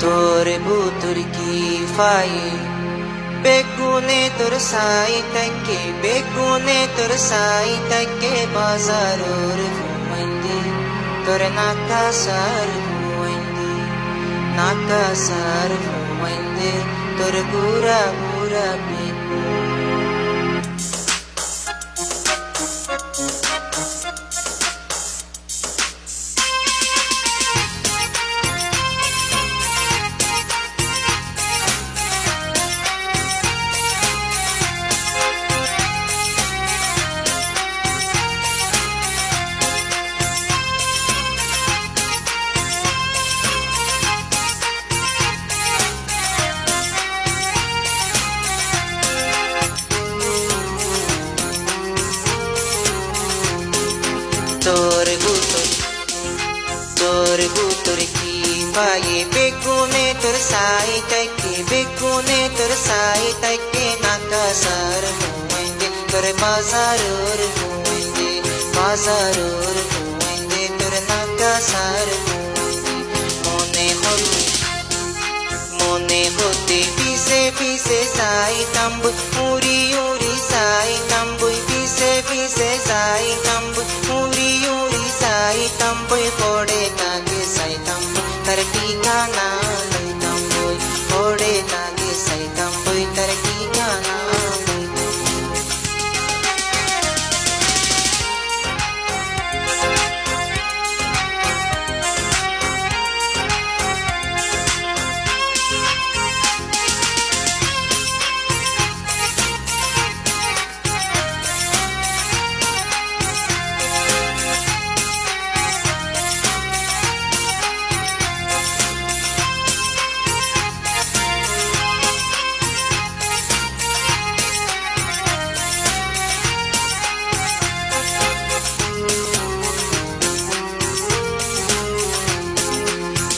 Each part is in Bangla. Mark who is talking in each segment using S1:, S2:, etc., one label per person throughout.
S1: তোর বুতুর কি ফায়ে বেগুনে তোর সাই তাকে বেগুনে তোর সাই তাকে বাজারোর ঘুমাইন্দে তোর নাকাসার ঘুমাইন্দে নাকাসার ঘুমাইন্দে তোর বুড়া বুড়া বেগুন তোর বুতুর কি পায়ে বেগুনে তোর সাই তাকে বেগুনে তোর সাই তাকে নাকাসার ঘুমাইন্দে তোর বাজারোর ঘুমাইন্দে বাজারোর ঘুমাইন্দে তোর নাকাসার ঘুমাইন্দে মনে হতে পিছে পিছে সাই তাম্বুই উড়ি উড়ি সাই তাম্বুই পিছে পিছে সাই তাম্বুই উড়ি উড়ি সাই তাম্বুই পড়ে লাগে সাই তাম্বুই তার ঠিকানা লই তাম্বুই পড়ে লাগে সাই তাম্বুই তার ঠিকানা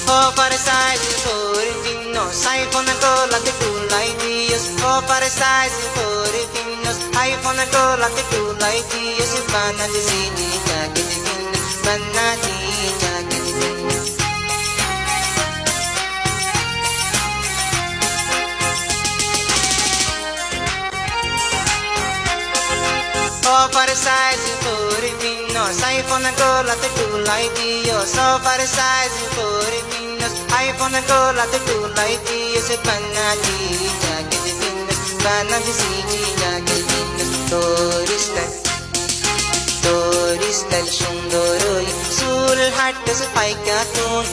S1: Oversize for pinos, iPhone ko late kulay Diyos. Oversize for pinos, iPhone ko late kulay Diyos. Banati sini jacket pinos, banati jacket pinos. Oversize for pinos, iPhone ko late kulay Diyos. Oversize for pinos, iPhone ko late kulay Diyos. Banati jacket pinos, banati sini jacket pinos. তোর স্টাইল সুন্দর চুল হাঁটতেছে পাইকা তুন